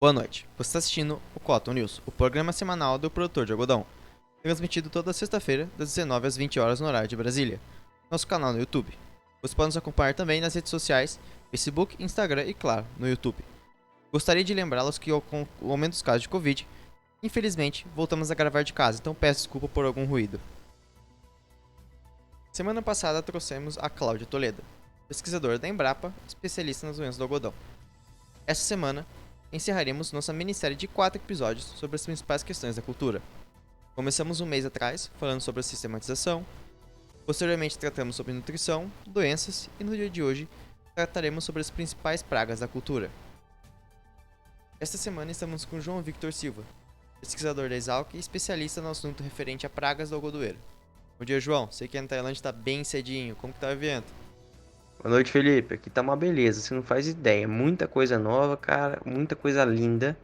Boa noite. Você está assistindo o Cotton News, o programa semanal do produtor de algodão, transmitido toda sexta-feira, das 19 às 20 horas no horário de Brasília, nosso canal no YouTube. Você pode nos acompanhar também nas redes sociais, Facebook, Instagram e, claro, no YouTube. Gostaria de lembrá-los que, com o aumento dos casos de Covid, infelizmente, voltamos a gravar de casa, então peço desculpa por algum ruído. Semana passada trouxemos a Cláudia Toledo, pesquisadora da Embrapa, especialista nas doenças do algodão. Esta semana, encerraremos nossa minissérie de 4 episódios sobre as principais questões da cultura. Começamos um mês atrás falando sobre a sistematização, posteriormente tratamos sobre nutrição, doenças e no dia de hoje trataremos sobre as principais pragas da cultura. Esta semana estamos com João Victor Silva, pesquisador da Exalc e especialista no assunto referente a pragas do algodoeiro. Bom dia, João. Sei que na Tailândia tá bem cedinho. Como que tá o evento? Boa noite, Felipe. Aqui tá uma beleza, você não faz ideia. Muita coisa nova, cara, muita coisa linda.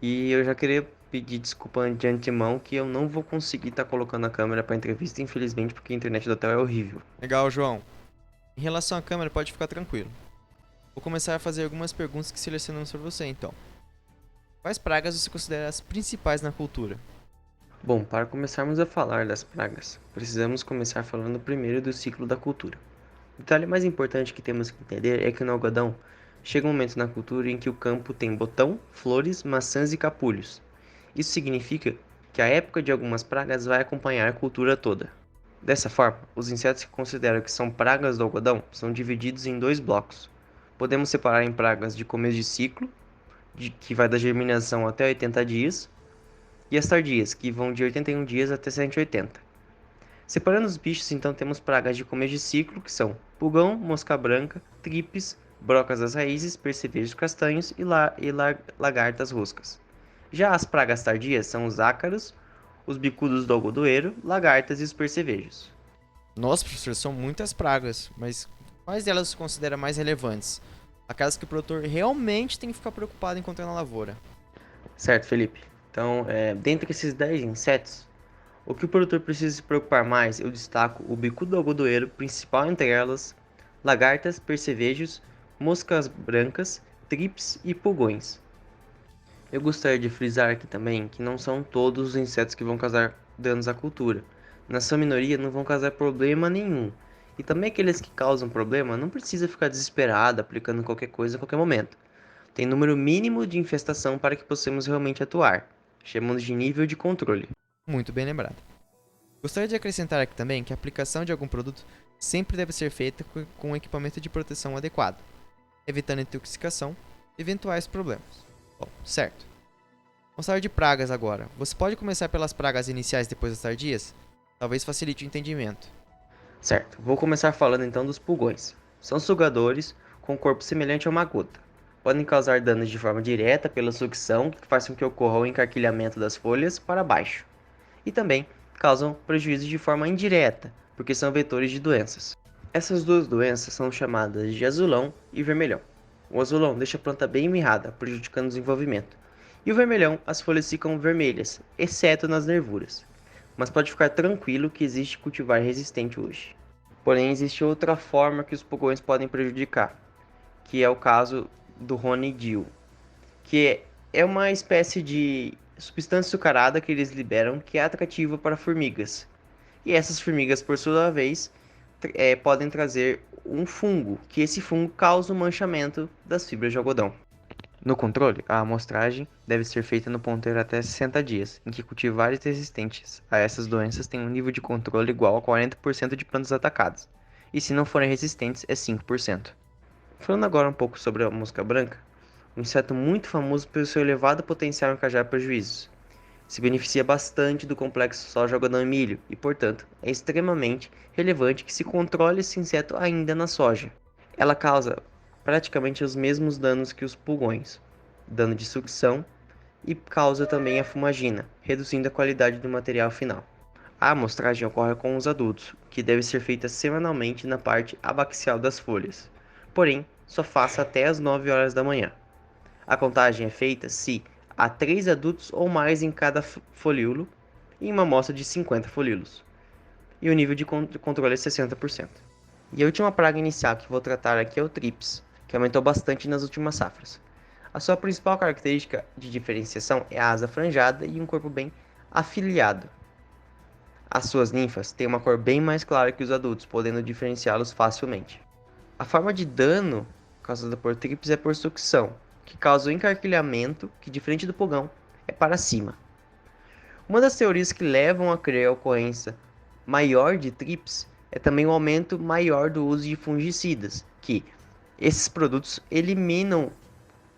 E eu já queria pedir desculpa de antemão que eu não vou conseguir estar colocando a câmera pra entrevista, infelizmente, porque a internet do hotel é horrível. Legal, João. Em relação à câmera, pode ficar tranquilo. Vou começar a fazer algumas perguntas que selecionamos para você, então. Quais pragas você considera as principais na cultura? Bom, para começarmos a falar das pragas, precisamos começar falando primeiro do ciclo da cultura. O detalhe mais importante que temos que entender é que no algodão chega um momento na cultura em que o campo tem botão, flores, maçãs e capulhos. Isso significa que a época de algumas pragas vai acompanhar a cultura toda. Dessa forma, os insetos que consideram que são pragas do algodão são divididos em dois blocos. Podemos separar em pragas de começo de ciclo, que vai da germinação até 80 dias, e as tardias, que vão de 81 dias até 180. Separando os bichos, então temos pragas de começo de ciclo, que são pulgão, mosca branca, tripes, brocas das raízes, percevejos castanhos e lagartas roscas. Já as pragas tardias são os ácaros, os bicudos do algodoeiro, lagartas e os percevejos. Nossa, professor, são muitas pragas, mas quais delas você considera mais relevantes? Aquelas que o produtor realmente tem que ficar preocupado encontrando na lavoura. Certo, Felipe? Então, dentre esses 10 insetos, o que o produtor precisa se preocupar mais, eu destaco o bicudo do algodoeiro, principal entre elas, lagartas, percevejos, moscas brancas, tripes e pulgões. Eu gostaria de frisar aqui também que não são todos os insetos que vão causar danos à cultura. Na sua minoria não vão causar problema nenhum. E também aqueles que causam problema não precisa ficar desesperado aplicando qualquer coisa a qualquer momento. Tem número mínimo de infestação para que possamos realmente atuar. Chamamos de nível de controle. Muito bem lembrado. Gostaria de acrescentar aqui também que a aplicação de algum produto sempre deve ser feita com um equipamento de proteção adequado, evitando intoxicação e eventuais problemas. Bom, certo. Vamos falar de pragas agora. Você pode começar pelas pragas iniciais depois das tardias? Talvez facilite o entendimento. Certo, vou começar falando então dos pulgões. São sugadores com corpo semelhante a uma gota. Podem causar danos de forma direta pela sucção, que faz com que ocorra o encarquilhamento das folhas para baixo. E também causam prejuízo de forma indireta, porque são vetores de doenças. Essas duas doenças são chamadas de azulão e vermelhão. O azulão deixa a planta bem mirrada, prejudicando o desenvolvimento. E o vermelhão, as folhas ficam vermelhas, exceto nas nervuras. Mas pode ficar tranquilo que existe cultivar resistente hoje. Porém, existe outra forma que os pulgões podem prejudicar, que é o caso do Honeydew, que é uma espécie de substância açucarada que eles liberam que é atrativa para formigas. E essas formigas, por sua vez, podem trazer um fungo, que esse fungo causa o manchamento das fibras de algodão. No controle, a amostragem deve ser feita no ponteiro até 60 dias, em que cultivares resistentes a essas doenças têm um nível de controle igual a 40% de plantas atacadas, e se não forem resistentes é 5%. Falando agora um pouco sobre a mosca branca, um inseto muito famoso pelo seu elevado potencial em causar prejuízos. Se beneficia bastante do complexo soja, algodão e milho, e portanto é extremamente relevante que se controle esse inseto ainda na soja. Ela causa praticamente os mesmos danos que os pulgões, dano de sucção, e causa também a fumagina, reduzindo a qualidade do material final. A amostragem ocorre com os adultos, que deve ser feita semanalmente na parte abaxial das folhas, porém só faça até as 9 horas da manhã. A contagem é feita se há 3 adultos ou mais em cada folíolo, em uma amostra de 50 folíolos, e o nível de controle é 60%. E a última praga inicial que vou tratar aqui é o trips, que aumentou bastante nas últimas safras. A sua principal característica de diferenciação é a asa franjada e um corpo bem afiliado. As suas ninfas têm uma cor bem mais clara que os adultos, podendo diferenciá-los facilmente. A forma de dano causada por TRIPS é por sucção, que causa o encarquilhamento, que diferente do pulgão, é para cima. Uma das teorias que levam a crer a ocorrência maior de TRIPS é também o aumento maior do uso de fungicidas, que esses produtos eliminam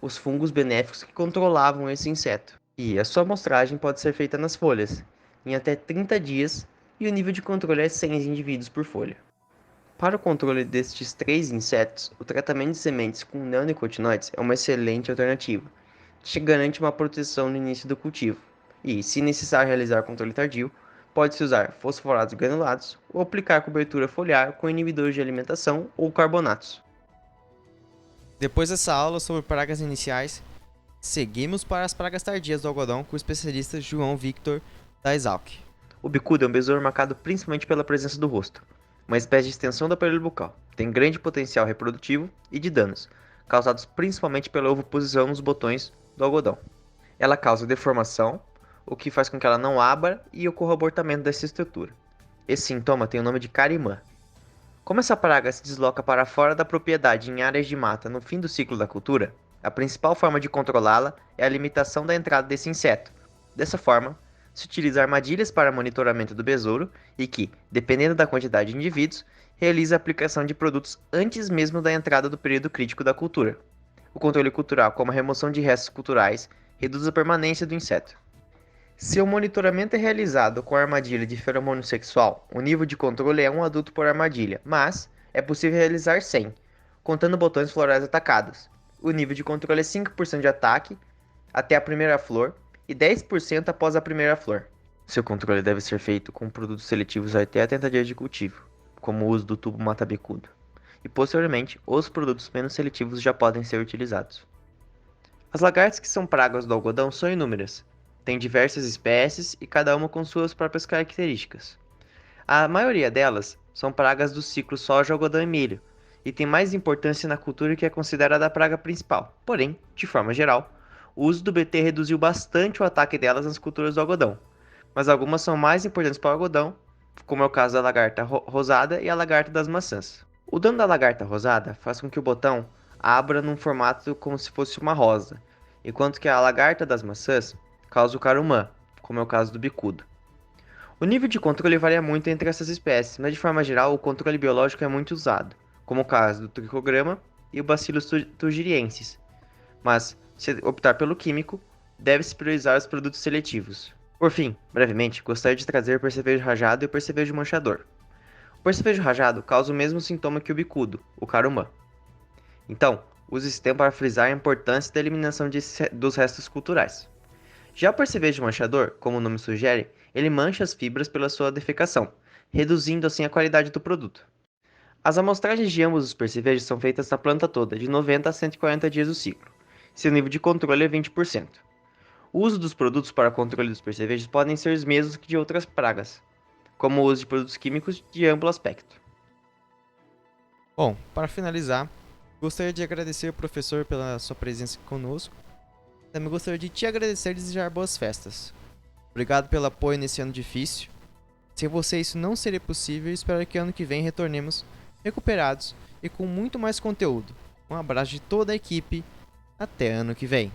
os fungos benéficos que controlavam esse inseto. E a sua amostragem pode ser feita nas folhas, em até 30 dias, e o nível de controle é 100 indivíduos por folha. Para o controle destes 3 insetos, o tratamento de sementes com neonicotinoides é uma excelente alternativa, que garante uma proteção no início do cultivo. E, se necessário realizar controle tardio, pode-se usar fosforados granulados ou aplicar cobertura foliar com inibidores de alimentação ou carbonatos. Depois dessa aula sobre pragas iniciais, seguimos para as pragas tardias do algodão com o especialista João Victor da Exalc. O bicudo é um besouro marcado principalmente pela presença do rosto, uma espécie de extensão do aparelho bucal. Tem grande potencial reprodutivo e de danos, causados principalmente pela ovoposição nos botões do algodão. Ela causa deformação, o que faz com que ela não abra e ocorra o abortamento dessa estrutura. Esse sintoma tem o nome de carimã. Como essa praga se desloca para fora da propriedade em áreas de mata no fim do ciclo da cultura, a principal forma de controlá-la é a limitação da entrada desse inseto. Dessa forma, se utiliza armadilhas para monitoramento do besouro e que, dependendo da quantidade de indivíduos, realiza a aplicação de produtos antes mesmo da entrada do período crítico da cultura. O controle cultural, como a remoção de restos culturais, reduz a permanência do inseto. Se o monitoramento é realizado com a armadilha de feromônio sexual, o nível de controle é um adulto por armadilha, mas é possível realizar 100, contando botões florais atacados. O nível de controle é 5% de ataque até a primeira flor e 10% após a primeira flor. Seu controle deve ser feito com produtos seletivos até 30 dias de cultivo, como o uso do tubo mata-bicudo, e posteriormente os produtos menos seletivos já podem ser utilizados. As lagartas que são pragas do algodão são inúmeras. Tem diversas espécies e cada uma com suas próprias características. A maioria delas são pragas do ciclo soja, algodão e milho, e tem mais importância na cultura que é considerada a praga principal. Porém, de forma geral, o uso do BT reduziu bastante o ataque delas nas culturas do algodão, mas algumas são mais importantes para o algodão, como é o caso da lagarta rosada e a lagarta das maçãs. O dano da lagarta rosada faz com que o botão abra num formato como se fosse uma rosa, enquanto que a lagarta das maçãs causa o carumã, como é o caso do bicudo. O nível de controle varia muito entre essas espécies, mas de forma geral o controle biológico é muito usado, como o caso do tricograma e o Bacillus thuringiensis. Mas, se optar pelo químico, deve-se priorizar os produtos seletivos. Por fim, brevemente, gostaria de trazer o percevejo rajado e o percevejo manchador. O percevejo rajado causa o mesmo sintoma que o bicudo, o carumã. Então, use esse tempo para frisar a importância da eliminação dos restos culturais. Já o percevejo manchador, como o nome sugere, ele mancha as fibras pela sua defecação, reduzindo assim a qualidade do produto. As amostragens de ambos os percevejos são feitas na planta toda, de 90 a 140 dias do ciclo. Seu nível de controle é 20%. O uso dos produtos para controle dos percevejos podem ser os mesmos que de outras pragas, como o uso de produtos químicos de amplo aspecto. Bom, para finalizar, gostaria de agradecer ao professor pela sua presença conosco. Também gostaria de te agradecer e desejar boas festas. Obrigado pelo apoio nesse ano difícil. Sem você isso não seria possível e espero que ano que vem retornemos recuperados e com muito mais conteúdo. Um abraço de toda a equipe. Até ano que vem.